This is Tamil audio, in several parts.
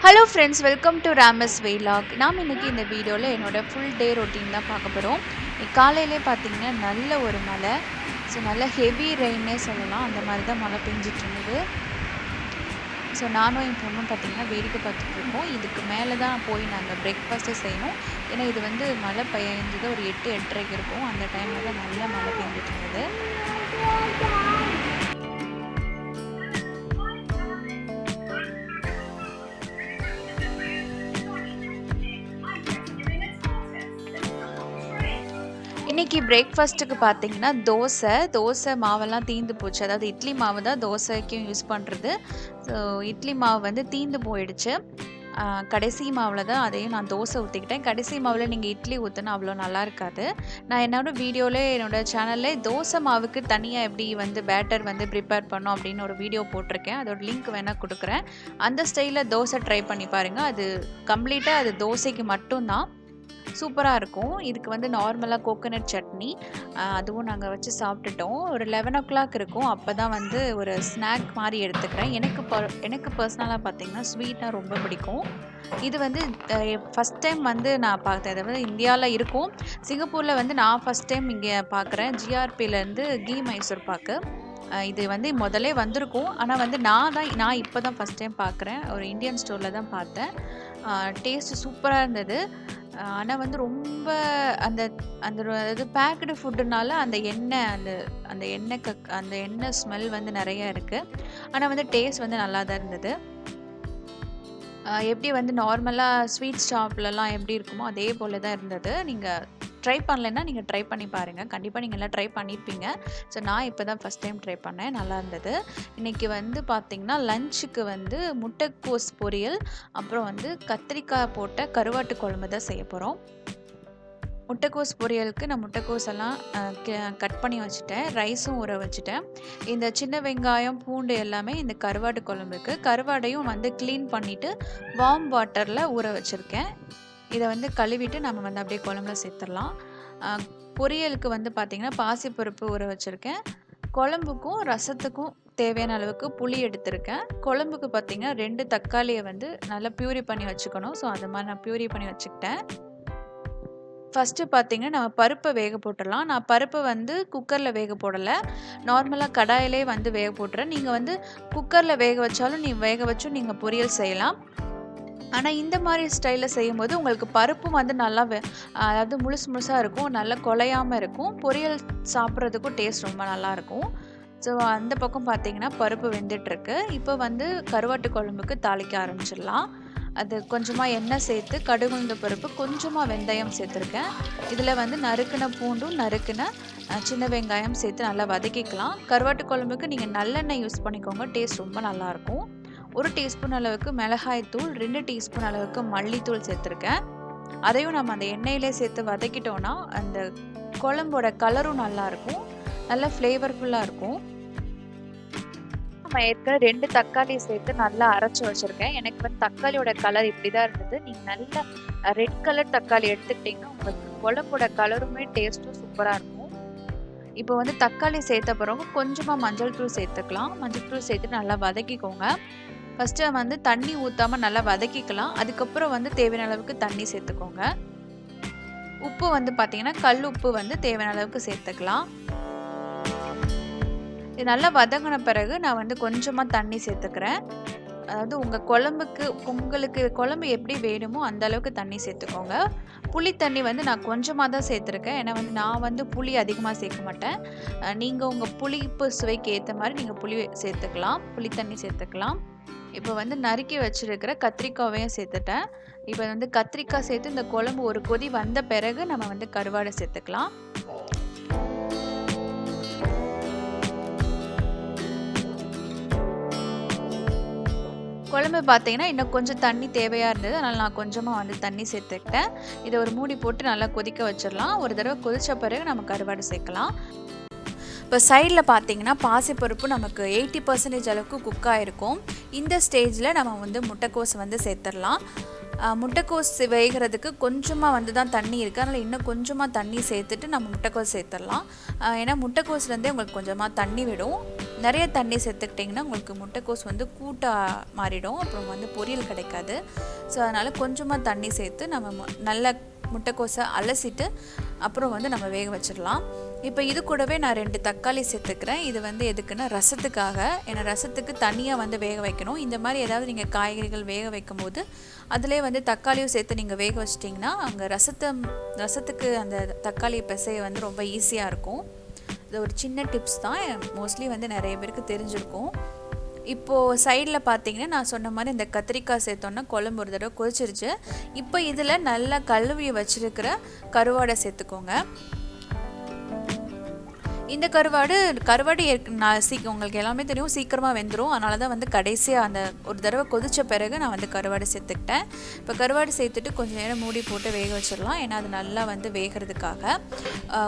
Hello friends, welcome to Ramas vlog. நாம் இன்றைக்கி இந்த வீடியோவில் என்னோடய ஃபுல் டே ரொட்டீன் தான் பார்க்க போகிறோம். காலையிலே பார்த்திங்கன்னா நல்ல ஒரு மழை, ஸோ நல்ல ஹெவி ரெயின்னே சொல்லலாம். அந்த மாதிரி தான் மழை பெஞ்சிட்டு இருந்தது. ஸோ நானும் என் பொண்ணும் பார்த்திங்கன்னா வேடிக்கை பார்த்துட்ருக்கோம். இதுக்கு மேலே தான் போய் நாங்கள் பிரேக்ஃபாஸ்ட்டே செய்யணும். ஏன்னா இது வந்து மழை பெய்ஞ்சது ஒரு 8-8:30 இருக்கும். அந்த டைமில் தான் நல்லா மழை பெஞ்சிட்டு இருந்தது. இன்றைக்கி பிரேக்ஃபாஸ்ட்டுக்கு பார்த்திங்கன்னா தோசை மாவெல்லாம் தீர்ந்து போச்சு. அதாவது இட்லி மாவு தான் தோசைக்கும் யூஸ் பண்ணுறது. ஸோ இட்லி மாவு வந்து தீர்ந்து போயிடுச்சு. கடைசி மாவில் தான் அதையும் நான் தோசை ஊற்றிக்கிட்டேன். கடைசி மாவில் நீங்கள் இட்லி ஊற்றினா அவ்வளோ நல்லா இருக்காது. நான் என்னோடய சேனலில் தோசை மாவுக்கு தனியாக எப்படி வந்து பேட்டர் வந்து ப்ரிப்பேர் பண்ணோம் அப்படின்னு ஒரு வீடியோ போட்டிருக்கேன். அதோட லிங்க் வேணால் கொடுக்குறேன். அந்த ஸ்டைலில் தோசை ட்ரை பண்ணி பாருங்கள். அது கம்ப்ளீட்டாக அது தோசைக்கு மட்டும்தான் சூப்பராக இருக்கும். இதுக்கு வந்து நார்மலாக கோகோனட் சட்னி அதுவும் நாங்கள் வச்சு சாப்பிட்டுட்டோம். ஒரு 11 o'clock இருக்கும். அப்போ தான் வந்து ஒரு ஸ்நாக் மாதிரி எடுத்துக்கிறேன். எனக்கு பர்சனலாக பார்த்திங்கன்னா ஸ்வீட்டாக ரொம்ப பிடிக்கும். இது வந்து ஃபஸ்ட் டைம் வந்து நான் பார்த்தேன். இது வந்து இந்தியாவில் இருக்கும். சிங்கப்பூரில் வந்து நான் ஃபஸ்ட் டைம் இங்கே பார்க்குறேன். ஜிஆர்பியிலேருந்து கீ மைசூர் பாக்கு. இது வந்து முதலே வந்திருக்கும். ஆனால் வந்து நான் இப்போ தான் ஃபஸ்ட் டைம் பார்க்குறேன். ஒரு இந்தியன் ஸ்டோரில் தான் பார்த்தேன். டேஸ்ட்டு சூப்பராக இருந்தது. ஆனால் வந்து ரொம்ப அந்த அது பேக்கடு ஃபுட்டுனால அந்த எண்ணெய் ஸ்மெல் வந்து நிறையா இருக்குது. ஆனால் வந்து டேஸ்ட் வந்து நல்லா தான் இருந்தது. எப்படி வந்து நார்மலாக ஸ்வீட் ஷாப்லலாம் எப்படி இருக்குமோ அதே போல் தான் இருந்தது. நீங்கள் ட்ரை பண்ணலைன்னா நீங்கள் ட்ரை பண்ணி பாருங்கள். கண்டிப்பாக நீங்கள் எல்லாம் ட்ரை பண்ணியிருப்பீங்க. ஸோ நான் இப்போ தான் ஃபஸ்ட் டைம் ட்ரை பண்ணேன். நல்லா இருந்தது. இன்றைக்கி வந்து பார்த்திங்கன்னா லஞ்சுக்கு வந்து முட்டைக்கோஸ் பொரியல், அப்புறம் வந்து கத்திரிக்காய் போட்ட கருவாட்டு குழம்பு தான் செய்ய போகிறோம். முட்டைக்கோஸ் பொரியலுக்கு நான் முட்டைக்கோஸ் எல்லாம் கட் பண்ணி வச்சுட்டேன். ரைஸும் ஊற வச்சுட்டேன். இந்த சின்ன வெங்காயம் பூண்டு எல்லாமே இந்த கருவாட்டு குழம்புக்கு. கருவாடையும் வந்து க்ளீன் பண்ணிவிட்டு வார்ம் வாட்டரில் ஊற வச்சுருக்கேன். இதை வந்து கழுவிட்டு நம்ம வந்து அப்படியே குழம்புல சேர்த்துடலாம். பொரியலுக்கு வந்து பார்த்திங்கன்னா பாசிப்பருப்பு ஊற வச்சுருக்கேன். குழம்புக்கும் ரசத்துக்கும் தேவையான அளவுக்கு புளி எடுத்திருக்கேன். குழம்புக்கு பார்த்திங்கன்னா 2 தக்காளியை வந்து நல்லா பியூரி பண்ணி வச்சுக்கணும். ஸோ அது மாதிரி நான் பியூரி பண்ணி வச்சுக்கிட்டேன். ஃபஸ்ட்டு பார்த்திங்கன்னா நம்ம பருப்பை வேக போட்டுடலாம். நான் பருப்பை வந்து குக்கரில் வேக போடலை, நார்மலாக கடாயிலே வந்து வேக போட்டுறேன். நீங்கள் வந்து குக்கரில் வேக வச்சாலும் வேக வச்சும் நீங்கள் பொரியல் செய்யலாம். ஆனால் இந்த மாதிரி ஸ்டைலில் செய்யும்போது உங்களுக்கு பருப்பும் வந்து நல்லா அதாவது முழுசாக இருக்கும், நல்லா குலையாமல் இருக்கும். பொரியல் சாப்பிட்றதுக்கும் டேஸ்ட் ரொம்ப நல்லாயிருக்கும். ஸோ அந்த பக்கம் பார்த்திங்கன்னா பருப்பு வெந்துட்டுருக்கு. இப்போ வந்து கருவாட்டு குழம்புக்கு தாளிக்க ஆரம்பிச்சிடலாம். அது கொஞ்சமாக எண்ணெய் சேர்த்து கடுகு உளுந்த பருப்பு கொஞ்சமாக வெந்தயம் சேர்த்துருக்கேன். இதில் வந்து நறுக்கின பூண்டும் நறுக்கின சின்ன வெங்காயம் சேர்த்து நல்லா வதக்கிக்கலாம். கருவாட்டு குழம்புக்கு நீங்கள் நல்லெண்ணெய் யூஸ் பண்ணிக்கோங்க, டேஸ்ட் ரொம்ப நல்லாயிருக்கும். 1 டீஸ்பூன் அளவுக்கு மிளகாய்த்தூள், 2 டீஸ்பூன் அளவுக்கு மல்லித்தூள் சேர்த்துருக்கேன். அதையும் நம்ம அந்த எண்ணெயிலே சேர்த்து வதக்கிட்டோன்னா அந்த குழம்போட கலரும் நல்லாயிருக்கும், நல்லா ஃப்ளேவர்ஃபுல்லாக இருக்கும். நம்ம ஏற்கனவே 2 தக்காளி சேர்த்து நல்லா அரைச்சி வச்சுருக்கேன். எனக்கு வந்து தக்காளியோட கலர் இப்படி தான் இருந்தது. நீங்கள் நல்ல ரெட் கலர் தக்காளி எடுத்துக்கிட்டிங்கன்னா உங்களுக்கு குழம்போட கலருமே டேஸ்ட்டும் சூப்பராக இருக்கும். இப்போ வந்து தக்காளி சேர்த்த பிறகு கொஞ்சமாக மஞ்சள் தூள் சேர்த்துக்கலாம். மஞ்சள் தூள் சேர்த்து நல்லா வதக்கிக்கோங்க. ஃபஸ்ட்டு வந்து தண்ணி ஊற்றாமல் நல்லா வதக்கிக்கலாம். அதுக்கப்புறம் வந்து தேவையான அளவுக்கு தண்ணி சேர்த்துக்கோங்க. உப்பு வந்து பார்த்திங்கன்னா கல் உப்பு வந்து தேவையான அளவுக்கு சேர்த்துக்கலாம். இது நல்லா வதங்கின பிறகு நான் வந்து கொஞ்சமாக தண்ணி சேர்த்துக்கிறேன். அதாவது உங்களுக்கு குழம்பு எப்படி வேணுமோ அந்த அளவுக்கு தண்ணி சேர்த்துக்கோங்க. புளி தண்ணி வந்து நான் கொஞ்சமாக தான் சேர்த்துருக்கேன். ஏன்னா வந்து நான் வந்து புளி அதிகமாக சேர்க்க மாட்டேன். நீங்கள் உங்கள் புளிப்பு சுவைக்கு ஏற்ற மாதிரி நீங்கள் புளி தண்ணி சேர்த்துக்கலாம். இப்போ வந்து நறுக்கி வச்சுருக்கிற கத்திரிக்காவையும் சேர்த்துட்டேன். இப்போ வந்து கத்திரிக்காய் சேர்த்து இந்த குழம்பு ஒரு கொதி வந்த பிறகு நம்ம வந்து கருவாடை சேர்த்துக்கலாம். குழம்பு பார்த்திங்கன்னா இன்னும் கொஞ்சம் தண்ணி தேவையாக இருந்தது. அதனால் நான் கொஞ்சமாக வந்து தண்ணி சேர்த்துக்கிட்டேன். இதை ஒரு மூடி போட்டு நல்லா கொதிக்க வச்சிடலாம். ஒரு தடவை கொதித்த பிறகு நம்ம கருவாடு சேர்க்கலாம். இப்போ சைடில் பார்த்திங்கன்னா பாசிப்பருப்பு நமக்கு 80% அளவுக்கு குக் ஆகிருக்கும். இந்த ஸ்டேஜில் நம்ம வந்து முட்டைக்கோஸ் வந்து சேர்த்துடலாம். முட்டைக்கோஸ் வேகிறதுக்கு கொஞ்சமாக வந்து தான் தண்ணி இருக்குது. அதனால் இன்னும் கொஞ்சமாக தண்ணி சேர்த்துட்டு நம்ம முட்டைக்கோஸ் சேர்த்துடலாம். ஏன்னா முட்டைக்கோஸ்லேருந்தே உங்களுக்கு கொஞ்சமாக தண்ணி விடும். நிறைய தண்ணி சேர்த்துக்கிட்டிங்கன்னா உங்களுக்கு முட்டைக்கோஸ் வந்து கூட்டாக மாறிடும், அப்புறம் வந்து பொரியல் கிடைக்காது. ஸோ அதனால் கொஞ்சமாக தண்ணி சேர்த்து நம்ம நல்ல முட்டைக்கோஸை அலசிட்டு அப்புறம் வந்து நம்ம வேக வச்சிடலாம். இப்போ இது கூடவே நான் 2 தக்காளி சேர்த்துக்கிறேன். இது வந்து எதுக்குன்னா ரசத்துக்காக. ஏன்னா ரசத்துக்கு தனியாக வந்து வேக வைக்கணும். இந்த மாதிரி ஏதாவது நீங்கள் காய்கறிகள் வேக வைக்கும் போது அதிலே வந்து தக்காளியும் சேர்த்து நீங்கள் வேக வச்சிட்டிங்கன்னா அங்கே ரசத்துக்கு அந்த தக்காளி பிசைய வந்து ரொம்ப ஈஸியாக இருக்கும். இது ஒரு சின்ன டிப்ஸ் தான், மோஸ்ட்லி வந்து நிறைய பேருக்கு தெரிஞ்சிருக்கும். இப்போது சைடில் பார்த்தீங்கன்னா நான் சொன்ன மாதிரி இந்த கத்திரிக்காய் சேர்த்தோன்னா குழம்பு ஒரு தடவை கொதிச்சிருச்சு. இப்போ இதில் நல்லா கழுவி வச்சுருக்கிற கருவாடை சேர்த்துக்கோங்க. இந்த கருவாடு உங்களுக்கு எல்லாமே தெரியும், சீக்கிரமாக வெந்துடும். அதனால தான் வந்து கடைசியாக அந்த ஒரு தடவை கொதித்த பிறகு நான் வந்து கருவாடு சேர்த்துக்கிட்டேன். இப்போ கருவாடு சேர்த்துட்டு கொஞ்சம் நேரம் மூடி போட்டு வேக வச்சிடலாம். ஏன்னா அது நல்லா வந்து வேகிறதுக்காக.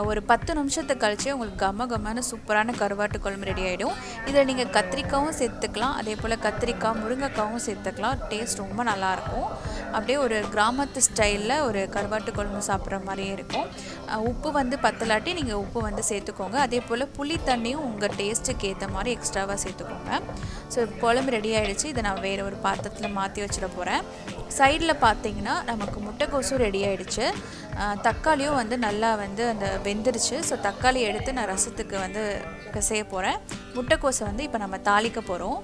ஒரு 10 நிமிஷத்துக்கு கழிச்சு உங்களுக்கு கம்ம சூப்பரான கருவாட்டு குழம்பு ரெடி ஆகிடும். இதில் நீங்கள் கத்திரிக்காயும் சேர்த்துக்கலாம், அதே போல் கத்திரிக்காய் முருங்கைக்காவும் சேர்த்துக்கலாம். டேஸ்ட் ரொம்ப நல்லாயிருக்கும். அப்படியே ஒரு கிராமத்து ஸ்டைலில் ஒரு கருவாட்டு குழம்பு சாப்பிட்ற மாதிரியே இருக்கும். உப்பு வந்து பத்தலாட்டி நீங்கள் உப்பு வந்து சேர்த்துக்கோங்க. அதே போல் புளி தண்ணியும் உங்கள் டேஸ்ட்டுக்கு ஏற்ற மாதிரி எக்ஸ்ட்ராவாக சேர்த்துக்கோங்க. ஸோ குழம்பு ரெடி ஆகிடுச்சு. இதை நான் வேறு ஒரு பாத்திரத்தில் மாற்றி வச்சிட போகிறேன். சைடில் பார்த்தீங்கன்னா நமக்கு முட்டைக்கோசும் ரெடி ஆகிடுச்சு. தக்காளியும் வந்து நல்லா வந்து அந்த வெந்துருச்சு. ஸோ தக்காளி எடுத்து நான் ரசத்துக்கு வந்து பிசைய போகிறேன். முட்டைக்கோசை வந்து இப்போ நம்ம தாளிக்க போகிறோம்.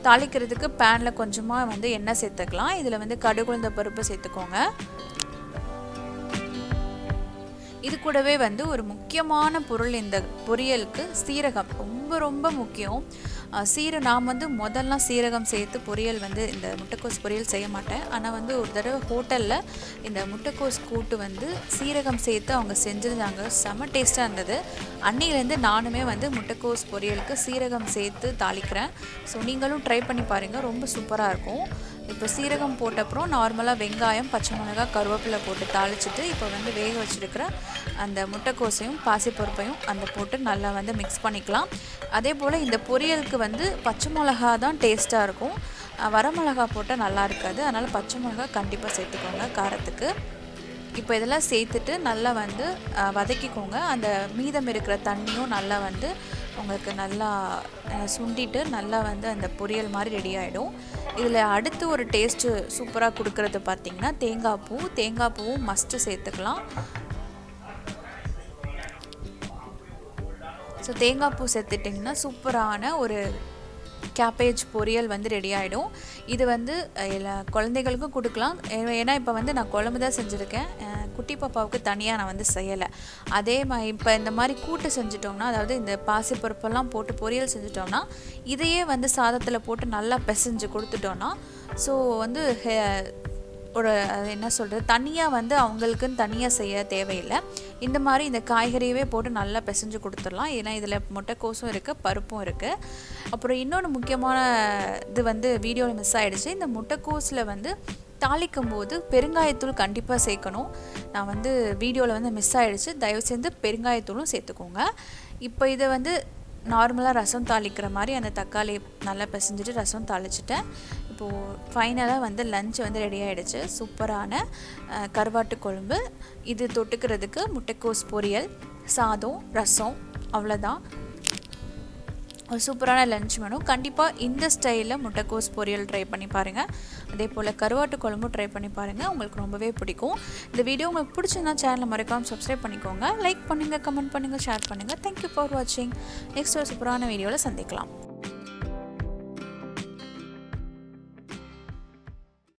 தாளிக்கிறதுக்கு பேனில் கொஞ்சமாக வந்து எண்ணெய் சேர்த்துக்கலாம். இதில் வந்து கடுகுளுந்த பருப்பு சேர்த்துக்கோங்க. இது கூடவே வந்து ஒரு முக்கியமான பொருள் இந்த பொரியலுக்கு சீரகம் ரொம்ப ரொம்ப முக்கியம். நான் வந்து முதல்லாம் சீரகம் சேர்த்து பொரியல் வந்து இந்த முட்டைக்கோஸ் பொரியல் செய்ய மாட்டேன். ஆனால் வந்து ஒரு தடவை ஹோட்டலில் இந்த முட்டைக்கோஸ் கூட்டு வந்து சீரகம் சேர்த்து அவங்க செஞ்சுருந்தாங்க. செம்ம டேஸ்ட்டாக இருந்தது. அன்னிலேருந்து நானுமே வந்து முட்டைக்கோஸ் பொரியலுக்கு சீரகம் சேர்த்து தாளிக்கிறேன். ஸோ நீங்களும் ட்ரை பண்ணி பாருங்கள், ரொம்ப சூப்பராக இருக்கும். இப்போ சீரகம் போட்ட அப்புறம் நார்மலாக வெங்காயம், பச்சை மிளகாய், கருவேப்பிலை போட்டு தாளிச்சிட்டு இப்போ வந்து வேக வச்சுருக்கிற அந்த முட்டைக்கோசையும் பாசிப்பருப்பையும் அந்த போட்டு நல்லா வந்து மிக்ஸ் பண்ணிக்கலாம். அதே போல் இந்த பொரியலுக்கு வந்து பச்சை மிளகா தான் டேஸ்ட்டாக இருக்கும். வரமிளகா போட்டால் நல்லா இருக்காது. அதனால் பச்சை மிளகா கண்டிப்பாக சேர்த்துக்கோங்க காரத்துக்கு. இப்போ இதெல்லாம் சேர்த்துட்டு நல்லா வந்து வதக்கிக்கோங்க. அந்த மீதம் இருக்கிற தண்ணியும் நல்லா வந்து உங்களுக்கு நல்லா சுண்டிட்டு நல்லா வந்து அந்த பொரியல் மாதிரி ரெடி ஆகிடும். இதில் அடுத்து ஒரு டேஸ்ட்டு சூப்பராக கொடுக்கறது பார்த்திங்கன்னா தேங்காய் பூவும் மஸ்ட்டு சேர்த்துக்கலாம். ஸோ தேங்காய் பூ சேர்த்துட்டிங்கன்னா சூப்பரான ஒரு கேபேஜ் பொரியல் வந்து ரெடி ஆகிடும். இது வந்து எல்லா குழந்தைகளுக்கும் கொடுக்கலாம். ஏன்னா இப்போ வந்து நான் குழம்பு தான் செஞ்சுருக்கேன். குட்டி பாப்பாவுக்கு தனியாக நான் வந்து செய்யலை. அதே மாதிரி இப்போ இந்த மாதிரி கூட்டு செஞ்சிட்டோம்னா, அதாவது இந்த பாசிப்பருப்பெல்லாம் போட்டு பொரியல் செஞ்சிட்டோம்னா, இதையே வந்து சாதத்தில் போட்டு நல்லா பிசைஞ்சு கொடுத்துட்டோன்னா, ஸோ வந்து அது என்ன சொல்கிறது, தனியாக வந்து அவங்களுக்குன்னு தனியாக செய்ய தேவையில்லை. இந்த மாதிரி இந்த காய்கறியவே போட்டு நல்லா பிசைஞ்சு கொடுத்துடலாம். ஏன்னா இதில் முட்டைக்கோசும் இருக்குது, பருப்பும் இருக்குது. அப்புறம் இன்னொன்று முக்கியமான இது வந்து வீடியோவில் மிஸ் ஆகிடுச்சு. இந்த முட்டைக்கோஸில் வந்து தாளிக்கும் போது பெருங்காயத்தூள் கண்டிப்பாக சேர்க்கணும். நான் வந்து வீடியோவில் வந்து மிஸ் ஆகிடுச்சு. தயவு செஞ்சு பெருங்காயத்தூளும் சேர்த்துக்கோங்க. இப்போ இதை வந்து நார்மலாக ரசம் தாளிக்கிற மாதிரி அந்த தக்காளி நல்லா பிசைஞ்சிட்டு ரசம் தாளிச்சிட்டேன். இப்போது ஃபைனலாக வந்து லஞ்ச் வந்து ரெடி ஆகிடுச்சு. சூப்பரான கருவாட்டு குழம்பு. இது தொட்டுக்கிறதுக்கு முட்டைக்கோஸ் பொரியல், சாதம், ரசம், அவ்வளோதான். ஒரு சூப்பரான லஞ்ச் மெனு. கண்டிப்பாக இந்த ஸ்டைலில் முட்டைக்கோஸ் பொரியல் ட்ரை பண்ணி பாருங்கள். அதே போல் கருவாட்டு குழம்பும் ட்ரை பண்ணி பாருங்கள், உங்களுக்கு ரொம்பவே பிடிக்கும். இந்த வீடியோ உங்களுக்கு பிடிச்சிருந்தா சேனலை மறக்காமல் சப்ஸ்கிரைப் பண்ணிக்கோங்க. லைக் பண்ணுங்கள், கமெண்ட் பண்ணுங்கள், ஷேர் பண்ணுங்கள். தேங்க்யூ ஃபார் வாட்சிங். நெக்ஸ்ட் ஒரு சூப்பரான வீடியோவில் சந்திக்கலாம்.